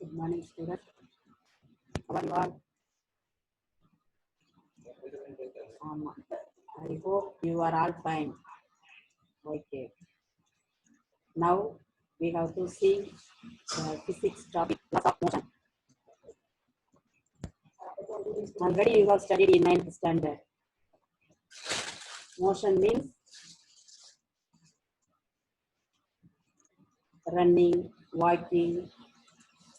Good morning, student. How are you all? I hope you are all fine. Okay. Now we have to see the physics topic, laws of motion. Already you have studied in 9th standard. Motion means running, walking,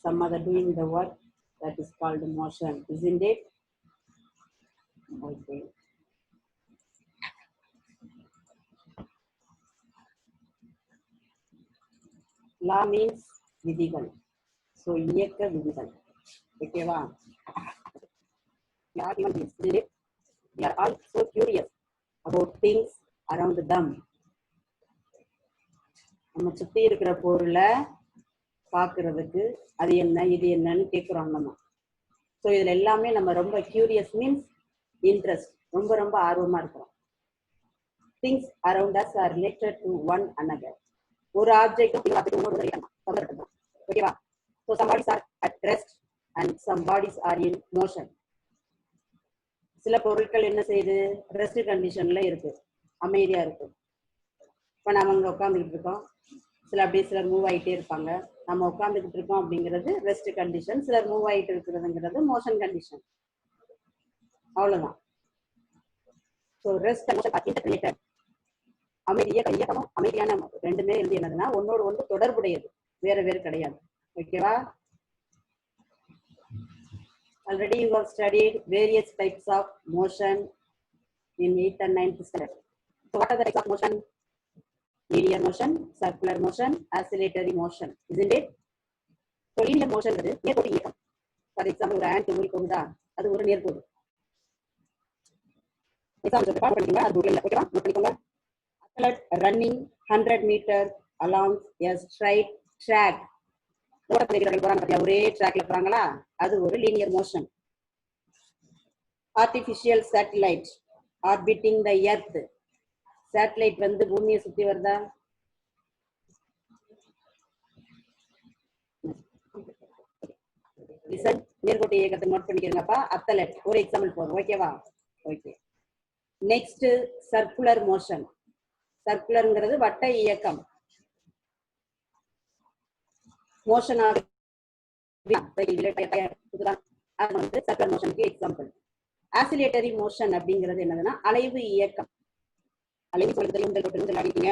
some other doing the work. That is called motion, isn't it? Okay. Law means விதிகள். So இயக்க விதிகள். ஓகேவா? We are human beings, isn't it? We are all so curious about things around them. நம்ம சுத்தி இருக்கிற பொருளை பார்க்கறதுக்கு அது என்ன இது என்னன்னு கேட்குறோம் நம்ம. ஸோ இதுல எல்லாமே நம்ம ரொம்ப கியூரியஸ் மீன்ஸ் இன்ட்ரெஸ்ட், ரொம்ப ரொம்ப ஆர்வமா இருக்கிறோம். Things around us are related to one another. ஒரு ஆப்ஜெக்ட் ஓகேவா? So some bodies are at rest and some bodies are in motion. சில பொருட்கள் என்ன செய்யுது? ரெஸ்ட் கண்டிஷன்ல இருக்கு, அமைதியா இருக்கு. இப்போ நம்ம அங்கே உட்காந்துக்கிட்டு இருக்கோம், சிலர் மூவ் ஆகிட்டே இருப்பாங்க. நம்ம உட்காந்துக்கிட்டு இருக்கோம் அப்படிங்கிறது ரெஸ்ட் கண்டிஷன், சிலர் மூவ் ஆகிட்டு இருக்கிறதுங்கிறது மோஷன் கண்டிஷன். அவ்வளவுதான். So rest interrelated. இயக்கமும் அமைதியான ரெண்டுமே இருந்து என்னதுன்னா ஒன்னோடு ஒன்று தொடர்புடையது, வேற வேறு கிடையாது. ஓகேவா? Already you have studied various types of motion in 8th and 9th standard. So what are the types of motion? Linear motion, circular motion, oscillatory motion, isn't it? So linear motion is நேர்கோட்டு இயக்கம். For example, ஒரு ant ஊறி போகுதா, அது ஒரு நேர்கோடு. Example பாட்டு பண்ணிக்கோங்க, அது புக்ல ஓகேவா? நோட் பண்ணிக்கோங்க. Athlete running 100 meters along a straight track. ஓட்டப்பந்தயத்தில் போறாங்க பாத்தியா, ஒரே ட்ராக்ல போறாங்களா, அது ஒரு linear motion. Artificial satellite orbiting the earth. Satellite வந்து பூமியை சுத்தி வருதா? நேர்கோட்டு இயக்கத்தை நோட் பண்ணிக்கிறீங்கப்பா. அத்லெட் ஒரு எக்ஸாம்பிள் போதும். ஓகேவா? ஓகே. Next circular motion. சர்க்குலர்ங்கிறது வட்ட இயக்கம். மோஷன் சர்க்குலர் மோஷனுக்கு எக்ஸாம்பிள். ஆசிலேட்டரி மோஷன் அப்படிங்கிறது என்னதுன்னா அலைவு இயக்கம். அலைவு சொல்றீங்க.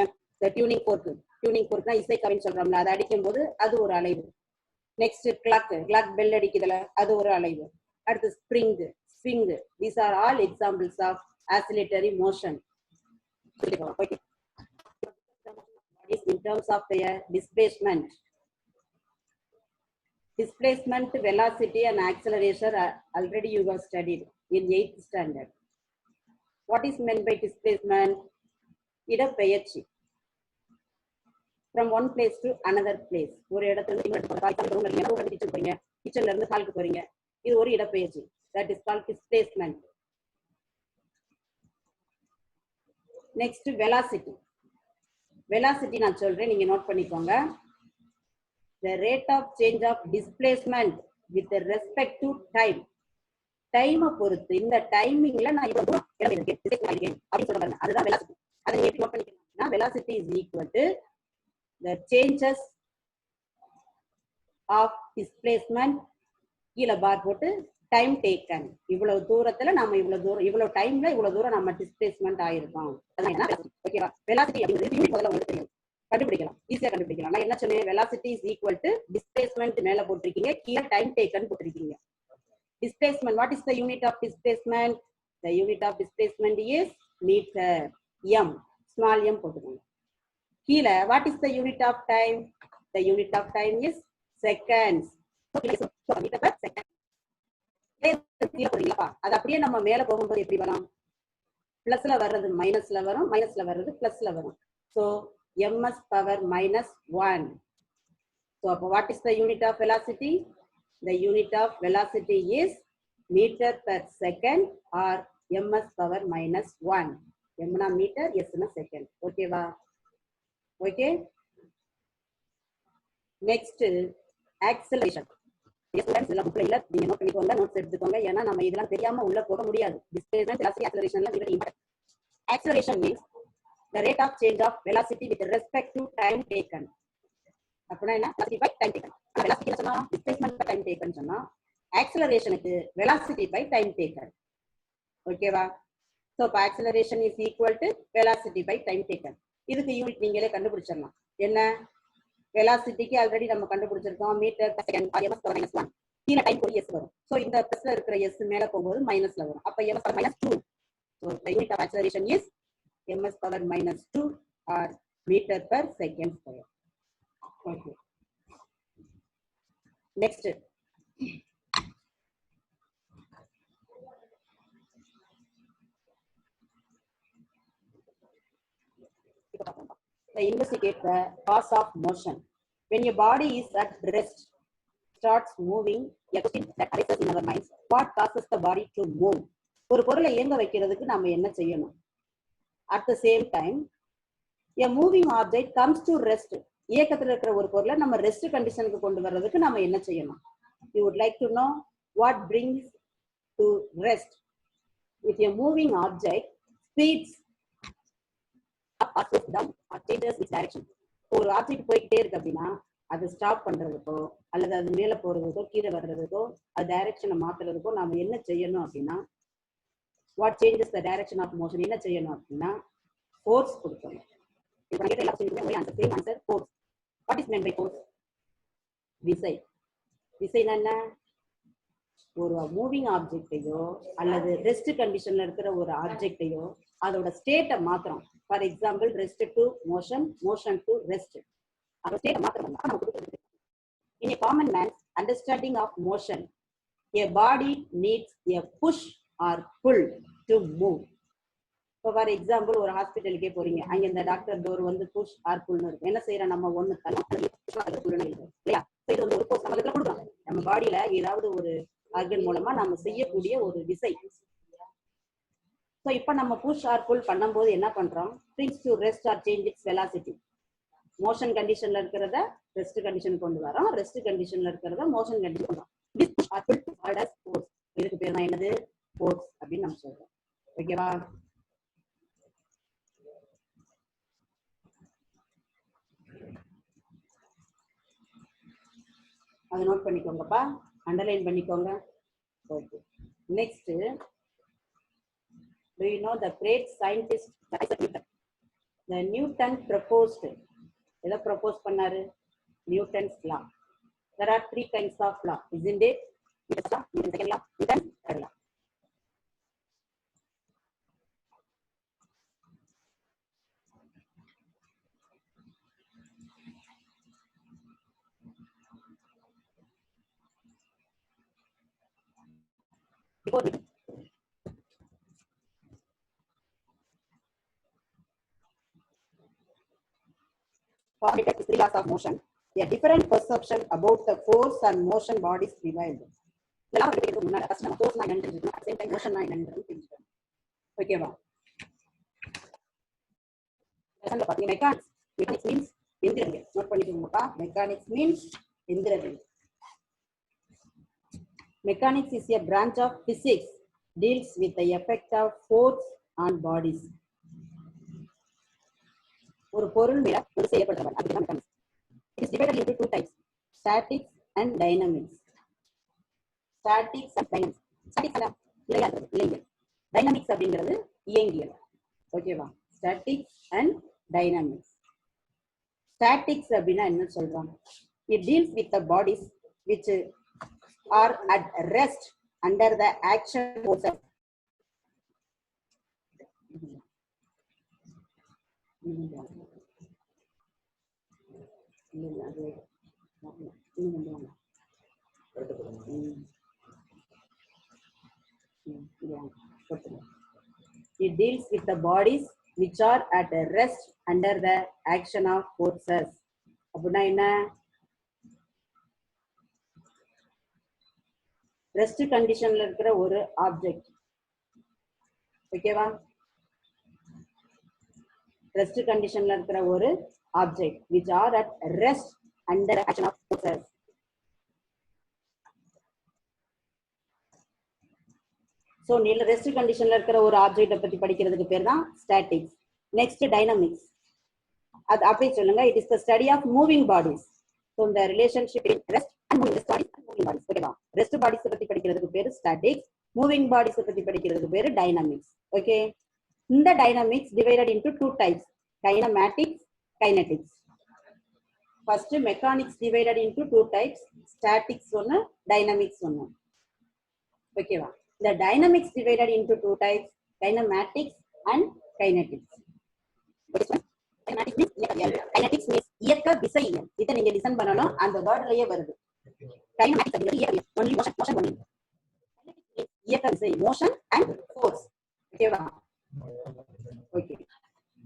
டியூனிங் போர்க்கு, டியூனிங் போர்க்னா இசைக்கருவின்னு சொல்றோம்ல, அதை அடிக்கும் போது அது ஒரு அலைவு. நெக்ஸ்ட் கிளாக் பெல் அடிக்குதுல, அது ஒரு அலைவு. அடுத்து spring, swing. These are all examples of oscillatory motion. In terms of their displacement. Displacement, velocity and acceleration already you have studied in 8th standard. What is meant by displacement? இடப்பெயர்ச்சி. From one place to another place. ஒரு இடத்துல இருந்து போறீங்க, கிச்சன்ல இருந்து ஹாலுக்கு போறீங்க, இது ஒரு இடப்பெயர்ச்சி. That is called displacement. Next velocity. Velocity நான் சொல்றேன், நீங்க நோட் பண்ணிக்கோங்க. The rate of change of displacement with respect to time. டைமை பொறுத்து இந்த டைமிங்ல நான் இவ்வளவு அப்படின்னு சொல்றாங்க, அதுதான் velocity. அதை நீங்க எப்படி note பண்ணிக்கணும்னா velocity is equal to the changes of displacement, கீழே பார் போட்டு டைம் டேக்கன். இவ்வளவு தூரத்துல நம்ம இவ்வளவு டைம்ல இவ்வளவு தூரம் நம்ம டிஸ்பிளேஸ்மெண்ட் ஆயிருக்கோம். ஓகேவா? velocity அப்படிங்கிறது முதல்ல உங்களுக்கு தெரியும், கண்டுபிடிக்கலாம், ஈஸியா கண்டுபிடிக்கலாம். நான் என்ன சொன்னேன்? velocity is equal to displacement மேல போட்டிருக்கீங்க, கீழே டைம் டேக்கன் போட்டிருக்கீங்க. Displacement, what is the unit of displacement? The unit of displacement is meter, m, small m போட்டுக்கோங்க. கீழே what is the unit of time? The unit of time is seconds. meter per second. அது அப்படியே நம்ம மேல போகும்போது எப்படி வரும்? பிளஸ்ல வர்றது மைனஸ்ல வரும், மைனஸ்ல வர்றது பிளஸ்ல வரும். So ms power minus 1. So what is the unit of velocity? The unit of velocity is meter per second or ms power minus 1. m na meter, s na second. Okay va? Okay. Next acceleration. Students எல்லாம் புக்ல இல்ல, நீங்க note பண்ணிக்கோங்க, notes எடுத்துக்கோங்க. ஏன்னா நம்ம இதெல்லாம் தெரியாம உள்ள போக முடியாது. டிஸ்பிளேஸ்மென்ட், வெலாசிட்டி, ஆக்ஸலரேஷன் எல்லாம் very important. Acceleration means the rate of change of velocity with respect to time taken. அப்படின்னா என்ன? velocity by time taken. velocity என்ன சொன்னா? displacement by time taken சொன்னா, accelerationக்கு velocity by time taken. ஓகேவா? So acceleration is equal to velocity by time taken. இதுக்கு unit நீங்களே கண்டுபிடிச்சிடலாம். என்ன? வெலாசிட்டிக்கு ஆல்ரெடி நம்ம கண்டுபிடிச்சிருக்கோம், metre per second ms power minus 1. கீழ டைம் ஒரு s வரும். சோ இந்த பிளஸ்ல இருக்கிற s மேல போகும்போது மைனஸ்ல வரும். அப்ப ms power minus 2. So the unit of acceleration is ms power minus 2 or meter per second square. Okay. Next. Investigate the cause of motion. When your body is at rest, starts moving, a question that arises in our minds: what causes the body to move? ஒரு பொருளை இயங்க வைக்கிறதுக்கு நம்ம என்ன செய்யணும்? At the same time, a moving object comes to rest. இயக்கத்துல இருக்கிற ஒரு பொருளை நம்ம ரெஸ்ட் கண்டிஷனுக்கு கொண்டு வர்றதுக்கு நம்ம என்ன செய்யணும்? You would like to know what brings to rest. If a moving object speeds up or slows down or changes its direction. ஒரு ஆப்ஜெக்ட் போய்கிட்டே இருக்கு அப்படின்னா அதை ஸ்டாப் பண்றதுக்கோ அல்லது அது மேல போறதுக்கோ கீழே வர்றதுக்கோ அது டைரக்ஷனை மாத்துறதுக்கோ நாம என்ன செய்யணும் அப்படின்னா, what changes the direction of motion, என்ன செய்யணும் அப்படின்னா ஃபோர்ஸ் கொடுக்கணும். Force. What is mean by force? விசை. விசைனா என்ன? ஒரு மூவிங் ஆப்ஜெக்டையோ அல்லது ரெஸ்ட் கண்டிஷன்ல இருக்கிற ஒரு ஆப்ஜெக்டையோ அதோட ஸ்டேட்டை மாத்திரம். For example, rest to motion, motion to rest. அதோட ஸ்டேட்டை மாத்திரம். இன் a common man's understanding of motion, a body needs a push or pull to move. For example, ஒரு ஹாஸ்பிட்டலுக்கே போறீங்க, அங்க இந்த டாக்டர் டோர் வந்து புஷ் ஆர் புல்னு இருக்கு. என்ன செய்யறோம்? நம்ம ஒண்ணு இல்லையா? இது வந்து ஒரு போஸ்ட் நம்ம கொடுக்குறோம். நம்ம பாடியில ஏதாவது ஒரு ஆர்கன் மூலமா நம்ம செய்யக்கூடிய ஒரு விசை. ஸோ இப்போ நம்ம புஷ் ஆர் புல் பண்ணும்போது என்ன பண்றோம்? brings to rest or change its velocity. Motion கண்டிஷன்ல இருக்கிறத ரெஸ்ட் கண்டிஷன் கொண்டு வரோம், ரெஸ்ட் கண்டிஷன்ல இருக்கிறத மோஷன் கண்டிஷன் கொண்டு வரோம். இதுக்கு பேர் தான் என்னது? ஃபோர்ஸ் அப்படின்னு நம்ம சொல்றோம். ஓகேவா? அதை நோட் பண்ணிக்கோங்கப்பா, அண்டர்லைன் பண்ணிக்கோங்க. Okay. Next, do you know the great scientist Isaac Newton? The Newton proposed, எதை ப்ரொபோஸ் பண்ணாரு? Newton's law. There are 3 kinds of law, isn't it? Newton's law, Newton's second law, Newton's third law. Before for the 3 laws of motion, a different perception about the force and motion bodies prevailed. The law of முன்னாடி first நம்ம force என்னன்னு தெரிஞ்சுக்கணும், at the same time motion என்னன்னு தெரிஞ்சுக்கணும். ஓகேவா? லெசன்ல பாத்தீங்க, mechanics. Mechanics means எந்திரவியல். நோட் பண்ணிக்கோங்கப்பா, மெக்கானிக்ஸ் மீன்ஸ் எந்திரவியல். Mechanics is a branch of physics, deals with the effect of force on bodies. ஒரு பொருள் மேல ஒரு செய்யப்படுறவர், அதுதான் mechanics. It is divided into 2 types, statics and dynamics. Statics and dynamics. Statics அல்ல, இயங்கியல். Dynamics அப்படிங்கிறது இயங்கியல். ஓகேவா? Statics and dynamics. Statics அப்படின்னா என்ன சொல்றோம்? It deals with the bodies which are at rest under the action forces. It deals with the bodies which are at rest under the action of forces. அப்படின்னா என்ன? Rest கண்டிஷன்ல இருக்கிற ஒரு object. ஓகேவா? Rest கண்டிஷன்ல இருக்கிற ஒரு object which are at rest under action of forces. So rest கண்டிஷன்ல இருக்கிற ஒரு ஆப்ஜெக்டை பத்தி படிக்கிறதுக்கு பேர் தான் ஸ்டாட்டிக்ஸ். Next dynamics. அது அப்படியே சொல்லுங்க. It is the study of moving bodies. So இந்த relationship rest and moving bodies. ஓகேவா? ரெஸ்ட் பாடிஸ் பத்தி படிக்கிறதுக்கு பேரு ஸ்டாட்டிக்ஸ், மூவிங் பாடிஸ் பத்தி படிக்கிறதுக்கு பேரு டைனமிக்ஸ். ஓகே. இந்த dynamics divided into two types, kinematics, kinetics. First mechanics divided into two types, statics ஒன்னு, டைனமிக்ஸ் ஒன்னு. ஓகேவா? The dynamics divided into two types, kinematics and kinetics. Kinetics means இயக்க விசையியல். இத நீங்க லிசன் பண்ணனும், அந்த வேர்ட்லயே வருது. Kinematics அப்படிங்கிறது only motion only. இயக்க விசை, motion and force. ஓகேவா? Okay.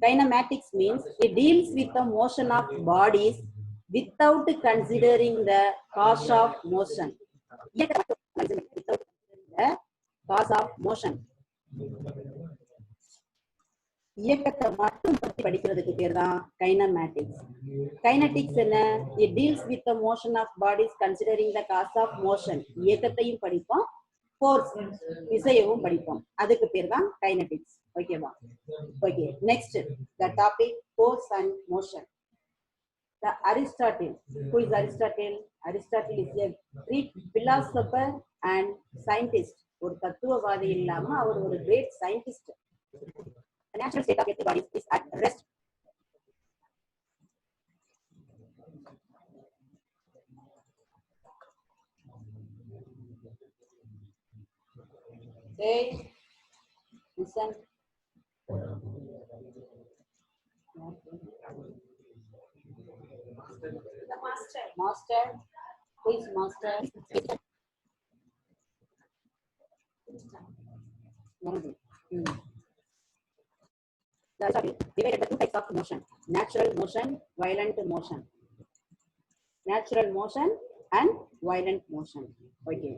Kinematics means it deals with the motion of bodies without considering the cause of motion. Without the cause of motion. இயக்கத்தை மட்டும் பத்தி படிக்கிறதுக்கு பேர் தான் கைனமேட்டிக்ஸ். கைனடிக்ஸ் என்ன? it deals with the motion of bodies considering the cause of motion. இயக்கத்தையும் படிப்போம், force விசையவும் படிப்போம். அதுக்கு பேர் தான் கைனடிக்ஸ். ஓகேவா? Okay. Next the topic force and motion. The Aristotle. Who is Aristotle? Aristotle is a Greek philosopher and scientist. ஒரு தத்துவவாதி இல்லாம அவர் ஒரு great scientist. The natural state of every body is at rest. Say, listen. The master. Master. Who is master? Divided by two types of motion: natural motion, violent motion. Natural motion and violent motion. Okay.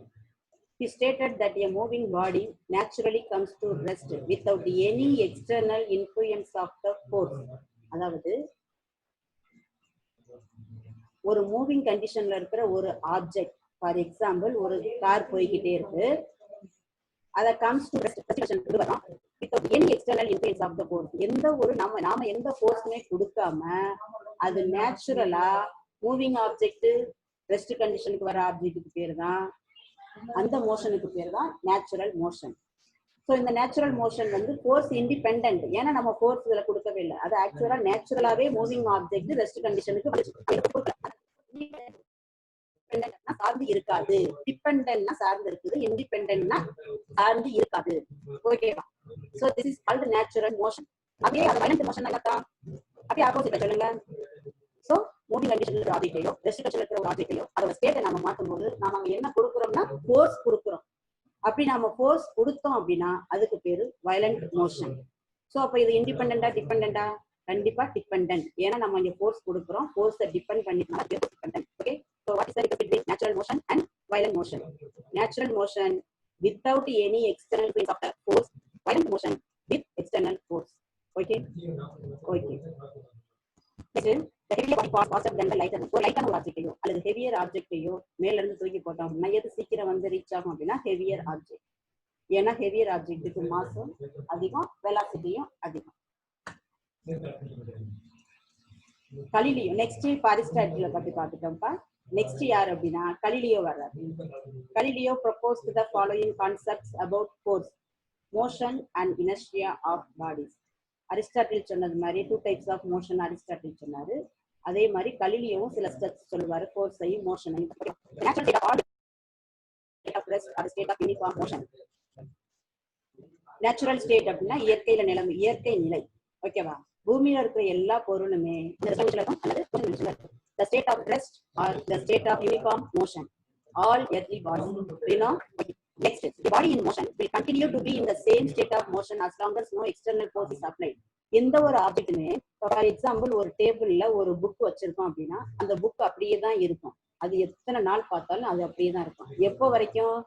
He stated that a moving body naturally comes to rest without any external influence of the force. அதாவது ஒரு moving கண்டிஷன்ல இருக்கிற ஒரு object, for example ஒரு car போய்கிட்டே இருக்கு, அத comes to rest வரும் without any external influence of the force. எந்த ஒரு நாம எந்த ஃபோர்ஸுமே கொடுக்காம அது நேச்சுரலா மூவிங் ஆப்ஜெக்ட் ரெஸ்ட் கண்டிஷனுக்கு வர ஆப்ஜெக்ட்டுக்கு பேர் தான், அந்த மோஷனுக்கு பேர் தான் நேச்சுரல் மோஷன். ஸோ இந்த நேச்சுரல் மோஷன் வந்து ஃபோர்ஸ் இண்டிபெண்டன்ட். ஏன்னா நம்ம ஃபோர்ஸ் இதுல கொடுக்கவே இல்லை, அது ஆக்சுவலா நேச்சுரலாவே மூவிங் ஆப்ஜெக்ட் ரெஸ்ட் கண்டிஷனுக்கு சார்ந்து இருக்காது. டிபெண்டன்ட்னா சார்ந்து இருக்குது, இண்டிபெண்டன்ட்னா சார்ந்து இருக்காது. ஓகேவா? So this is called natural motion. அப்படியே அது வயலண்ட் மோஷன் என்னதான்? அப்படியே ஆப்போசிட்டா சொல்லுங்க. சோ மூவிங் கண்டிஷன்ல இருக்கிற ஆப்ஜெக்ட்டையோ ரெஸ்ட் கண்டிஷன்ல இருக்கிற ஒரு ஆப்ஜெக்ட்டையோ அதோட ஸ்டேட்டை நம்ம மாற்றும்போது நாம அங்க என்ன கொடுக்குறோம்னா ஃபோர்ஸ் கொடுக்குறோம். அப்படி நாம ஃபோர்ஸ் கொடுத்தோம் அப்படின்னா அதுக்கு பேரு வயலண்ட் மோஷன். சோ அப்ப இது இண்டிபெண்டன்டா டிபெண்டன்டா? கண்டிப்பா டிபெண்டன்ட். ஏன்னா நம்ம இங்க ஃபோர்ஸ் கொடுக்குறோம், ஃபோர்ஸை டிபெண்ட் பண்ணினா dependent. Okay. So what is the difference between natural motion and violent motion? Natural motion without any external influence of the force, violent motion with external force. Okay. Okay. Next, the heavier body falls faster than the lighter. ஒரு லைட்டான ஒரு ஆப்ஜெக்டையோ அல்லது heavier ஆப்ஜெக்டையோ மேல இருந்து தூக்கி போட்டோம் அப்படின்னா எது சீக்கிரம் வந்து ரீச் ஆகும் அப்படின்னா ஹெவியர் ஆப்ஜெக்ட். ஏன்னா ஹெவியர் ஆப்ஜெக்ட்டுக்கு மாஸும் அதிகம், வெலாசிட்டியும் அதிகம். கலிலியோ. நெக்ஸ்ட் அரிஸ்டாட்டிலை பத்தி பார்த்துட்டோம்ப்பா. நெக்ஸ்ட் யார் அப்படின்னா கலிலியோ வர்றாரு. Galileo proposed the following concepts about force, motion and inertia of bodies. Aristotle சொன்னது மாதிரி two types of motion Aristotle சொன்னாரு. அதே மாதிரி கலிலியோவும் சில ஸ்டெப்ஸ் சொல்லுவாரு, ஃபோர்ஸையும் மோஷனையும். நேச்சுரல் ஸ்டேட் அப்படின்னா இயற்கையில நிலைமை, இயற்கை நிலை. ஓகேவா? பூமியில இருக்கிற எல்லா பொருளுமே the state of rest or the state of uniform motion. All earthly bodies, you know. Next, the body in motion will continue to be in the same state of motion as long as no external force is applied. எந்த ஒரு ஆப்ஜெக்ட்டுமே, for example ஒரு டேபிள்ல ஒரு book வச்சிருக்கோம் அப்படின்னா அந்த book அப்படியே தான் இருக்கும். அது எத்தனை நாள் பார்த்தாலும் அது அப்படியே தான் இருக்கும். எப்போ வரைக்கும்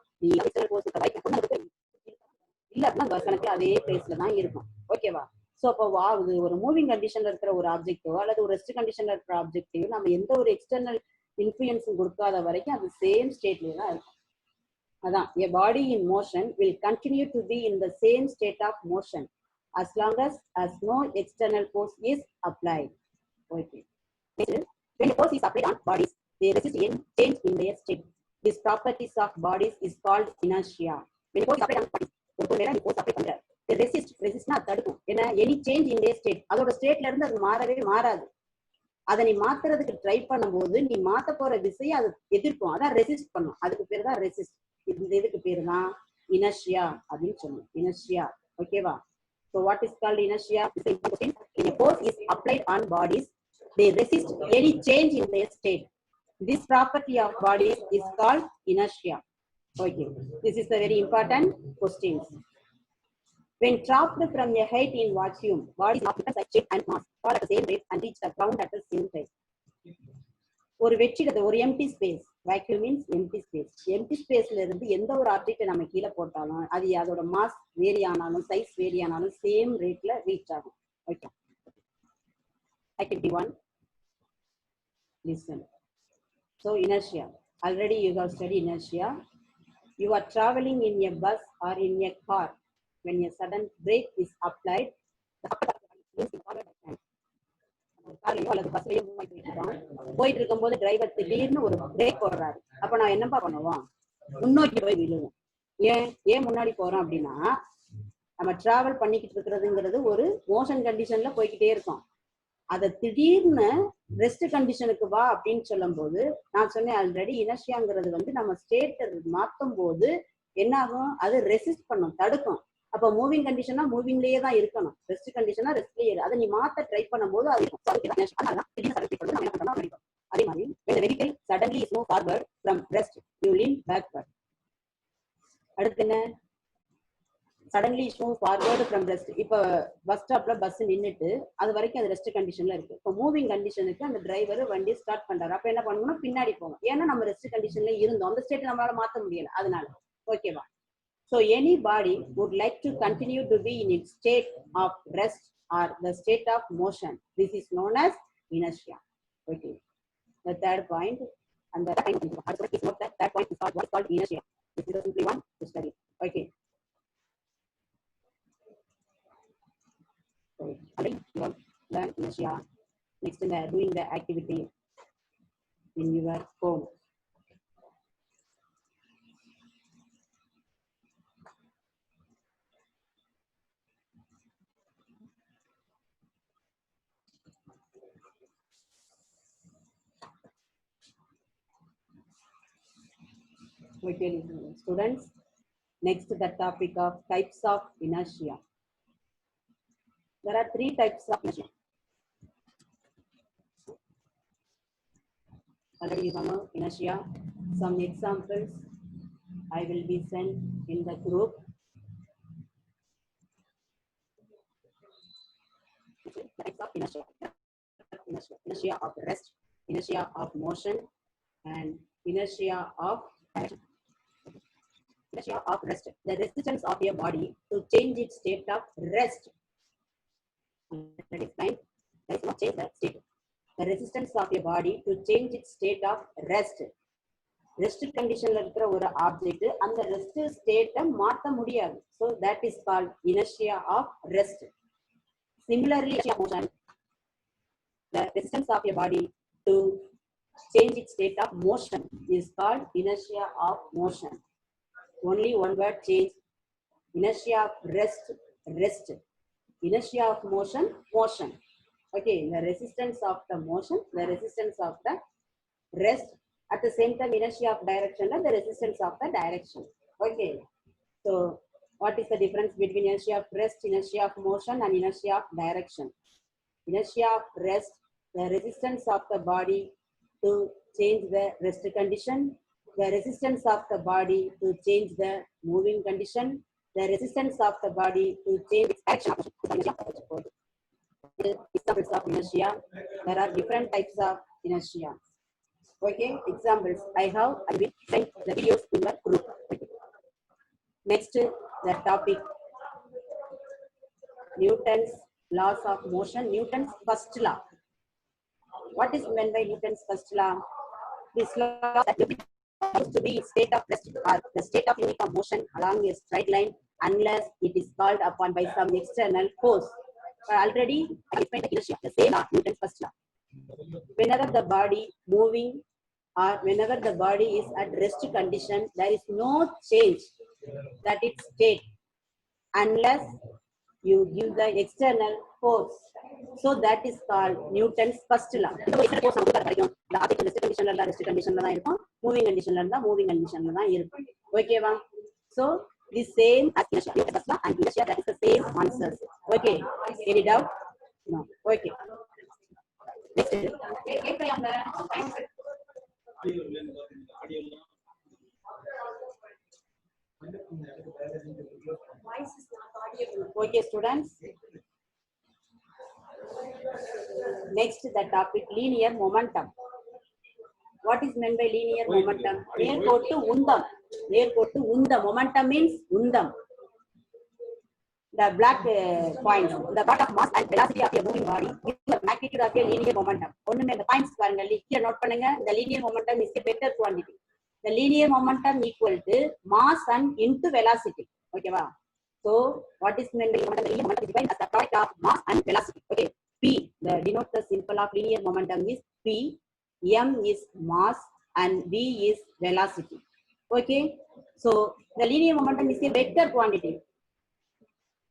இல்ல அப்படின்னா கணக்கு அதே பிளேஸ்ல தான் இருக்கும். ஓகேவா? ஸோ அப்போ ஒரு மூவிங் கண்டிஷன்ல இருக்கிற ஒரு ஆப்ஜெக்டோ அல்லது ஒரு ரெஸ்ட் கண்டிஷன்ல இருக்கிற ஆப்ஜெக்டையோ நம்ம எந்த ஒரு எக்ஸ்டர்னல் இன்ஃப்ளூயன்ஸும் கொடுக்காத வரைக்கும் அது சேம் ஸ்டேட்லயே தான் இருக்கும். அதான் a body in motion will continue to be in the same state of motion as long as no external force is applied. Okay. When a force is applied on bodies, they resist any change in their state. These properties of bodies is called inertia. When a force is applied on bodies, ஒரு மேல நீ force apply பண்ற, they resistனா தடுக்கும். ஏன்னா any change in their state, அதோட ஸ்டேட்ல இருந்து அது மாறவே மாறாது. அதை நீ மாத்துறதுக்கு ட்ரை பண்ணும்போது நீ மாத்த போற திசையை அது எதிர்க்கும், அதான் ரெசிஸ்ட் பண்ணும். அதுக்கு பேர் தான் ரெசிஸ்ட். இந்த இதுக்கு பேரு தான் இனர்ஷியா அப்படின்னு சொல்லுவோம். இனர்ஷியா. ஓகேவா? So what is called inertia? When a force is applied on bodies, they resist any change in their state. This property of bodies is called inertia. Okay, this is a very important question. When dropped from a height in vacuum, bodies of different shape and mass fall at the same rate and reach the ground at the same time. ஒரு வெற்றிடத்தை, ஒரு empty space, vacuum means empty space. Empty ஸ்பேஸ்ல இருந்து எந்த ஒரு object நம்ம கீழே போட்டாலும் அது அதோட மாஸ் வேரி ஆனாலும் சைஸ் வேரி ஆனாலும் சேம் ரேட்ல ரீச் ஆகும். Okay. Activity 1. Listen. So inertia. Already you have studied inertia. You are traveling in a bus or in a car. When a sudden brake is applied, the upper part is forward and போயிட்டு இருக்கும் போது driver திடீர்னு ஒரு break போடுறாரு. அப்ப நான் என்னப்பா பண்ணுவோம்? முன்னோக்கி போய் விழுவோம். ஏன் முன்னாடி போறோம் அப்படின்னா, நம்ம டிராவல் பண்ணிக்கிட்டு இருக்கிறதுங்கிறது ஒரு மோஷன் கண்டிஷன்ல போய்கிட்டே இருக்கோம். அதை திடீர்னு ரெஸ்ட் கண்டிஷனுக்கு வா அப்படின்னு சொல்லும் போது நான் சொன்னேன் ஆல்ரெடி இனர்ஷியாங்கிறது வந்து நம்ம ஸ்டேட் மாற்றும் போது என்ன ஆகும்? அது ரெசிஸ்ட் பண்ணும், தடுக்கும். அப்ப மூவிங் கண்டிஷனா மூவிங்லயே தான் இருக்கணும், ரெஸ்ட் கண்டிஷனா ரெஸ்ட்லயே. அதை நீ மாத்த ட்ரை பண்ணும்போது அது அதே மாதிரி when the vehicle suddenly is moved forward from rest, you lean backward. அடுத்து என்ன? Suddenly move forward from rest. இப்போ பஸ் ஸ்டாப்ல பஸ் நின்றுட்டு அது வரைக்கும் அது ரெஸ்ட் கண்டிஷன்ல இருக்கு. இப்போ மூவிங் கண்டிஷனுக்கு அந்த டிரைவர் வண்டி ஸ்டார்ட் பண்றாரு. அப்ப என்ன பண்ணணும்னா பின்னாடி போகும். ஏன்னா நம்ம ரெஸ்ட் கண்டிஷன்ல இருந்தோம், அந்த ஸ்டேட் நம்மளால மாற்ற முடியல, அதனால. ஓகேவா? So any body would like to continue to be in its state of rest or the state of motion. This is known as inertia. Okay. The third point, and the third point is called what is called inertia. This is simply one to study. Okay. So you learn inertia. Next, doing the activity in your home. Okay, students. Next, the topic of types of inertia. There are 3 types of inertia. Already you know inertia. Some examples I will be sent in the group. Types of inertia. Inertia of rest, inertia of motion, and inertia of direction. Inertia of rest, the resistance of your body to change its state of rest. That is time. That is not change that state. The resistance of your body to change its state of rest. Rest கண்டிஷன்ல இருக்கிற ஒரு object அந்த rest ஸ்டேட்டை மாற்ற முடியாது. So that is called inertia of rest. Similarly, motion, the resistance of your body to change its state of motion is called inertia of motion. Only one word change. Inertia of rest, rest. Inertia of motion, motion. Okay, the resistance of the motion, the resistance of the rest. At the same time, inertia of direction, the resistance of the direction. Okay. So, what is the difference between inertia of rest, inertia of motion, and inertia of direction? Inertia of rest, the resistance of the body to change the rest condition, the resistance of the body to change the moving condition, the resistance of the body to change its action. Examples of inertia. There are different types of inertia. Okay, examples. I will send the videos in the group. Next, the topic, Newton's laws of motion, Newton's first law. What is meant by Newton's first law? This law that to be in state of rest or the state of uniform motion along a straight line unless it is called upon by some external force. Already I explained the inertia, the same law, Newton's first law. Whenever the body moving or whenever the body is at rest condition, there is no change that its state unless you give the external force. So that is called Newton's first law. The object rest condition la rest condition la irukum, moving condition la moving condition la irukum. Okay va? So the same as inertia, Newton's first law and inertia, that is the same answers. Okay, any doubt? No. Okay. Next. Okay, students. Next, the topic linear momentum. What is meant by linear momentum? Nerkottu undam. Nerkottu undam. Momentum means undam. The black points, the part of mass and velocity of a moving body give the magnitude of a linear momentum. Only the points here note pannunga. The linear momentum is a vector quantity. The linear momentum equal to mass and into velocity. Okay, wow. So what is meant by momentum? The linear momentum is defined as the product of mass and velocity. Okay, P. The denote the symbol of linear momentum is P. M is mass and V is velocity. Okay, so the linear momentum is a vector quantity.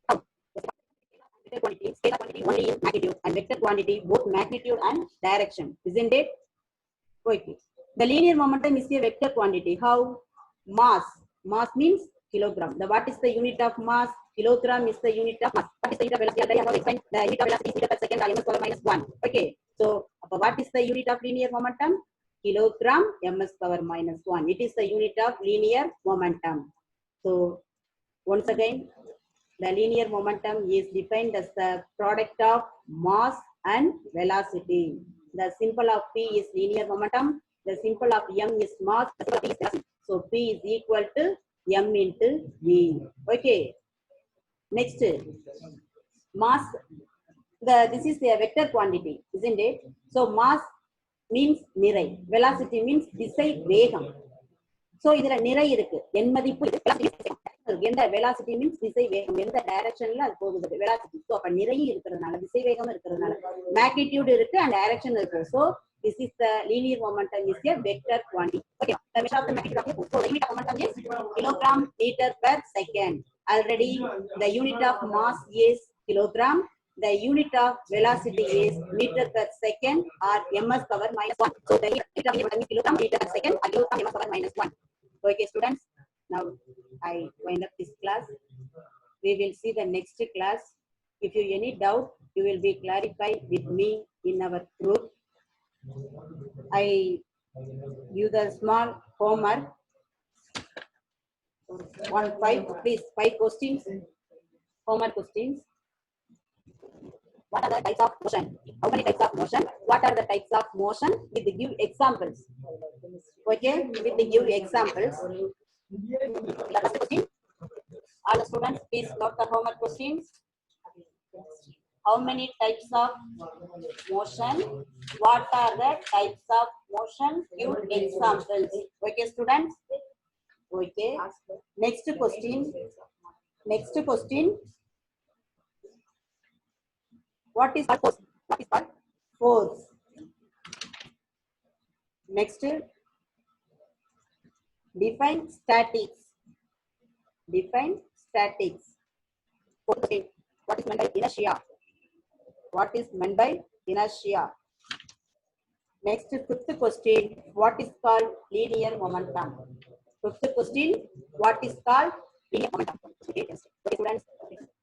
Vector quantity, scalar quantity only in magnitude, and vector quantity both magnitude and direction, isn't it? Okay. The linear momentum is a vector quantity. How? Mass. Mass means kilogram. What is the unit of mass? Kilogram is the unit of mass. What is the unit of velocity? I have explained the unit of velocity is meter per second, ms power minus 1. Okay. So what is the unit of linear momentum? Kilogram ms power minus 1. It is the unit of linear momentum. So once again, the linear momentum is defined as the product of mass and velocity. The symbol of P is linear momentum. The symbol of M is mass. The symbol of P is velocity. So P is equal to M into V. Okay. Next, mass. This is the vector quantity, isn't it? So mass means nirai. Velocity means disai vegam. So இதுல நிறை இருக்கு. என் மதிப்பு எந்த velocity means திசை வேகம், எந்த டைரக்ஷன்ல அது போகுது velocity. So அப்ப நிறைய இருக்கிறதுனால திசை வேகம் இருக்கிறதுனால magnitude இருக்கு and direction இருக்கு. So this is the linear momentum is a vector quantity. Okay, the measure of the magnitude of the force. So the unit of momentum is kilogram meter per second. Already the unit of mass is kilogram. The unit of velocity is meter per second or ms power minus 1. So the unit of momentum is kilogram meter per second or kilogram ms power minus 1. Okay, students. Now I wind up this class. We will see the next class. If you any doubt, you will be clarified with me in our group. I give the small homework. 5 questions. Homework questions. What are the types of motion? How many types of motion? What are the types of motion? With the give examples. Okay, with the give examples. The first question. All the students, please note the homework questions. How many types of motion? What are the types of motion? Give examples. Okay, students. Okay. Next question. Next question. What is called force? What is called force? Next, define statics. Define statics. What is meant by inertia? What is meant by inertia? Next, fifth question. What is called linear momentum? Fifth question. What is called linear momentum? Okay, students.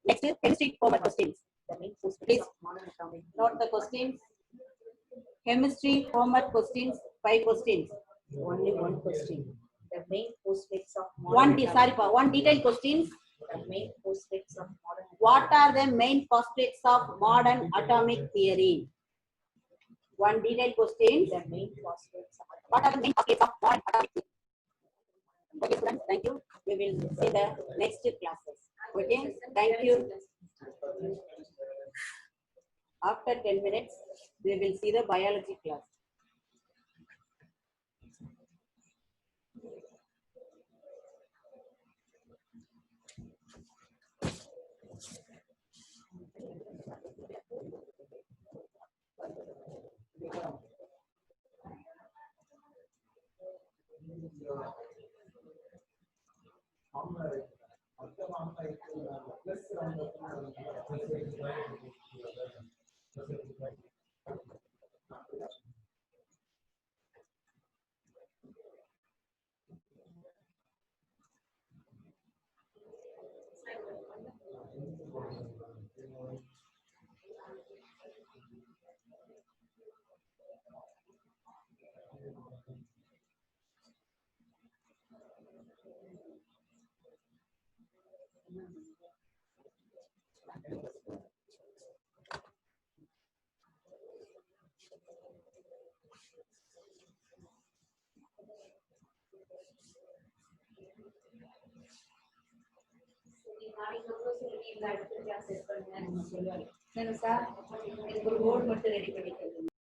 Next, chemistry homework questions. Please note the questions. Chemistry homework questions. 5 questions. Only 1 question. The main postulates of One detailed questions. The main postulates of modern. What are the main postulates of modern atomic theory? One detailed question. The main postulates of What are the main postulates of modern atomic theory? Okay, students, thank you. We will see the next classes. Okay, thank you. After 10 minutes, we will see the biology class. நாளைக்கு சொல்லி இந்த அடுத்த class set பண்ணுங்க சொல்லுவாங்க sir எனக்கு ஒரு board மட்டும் ready பண்ணிக்கலாம்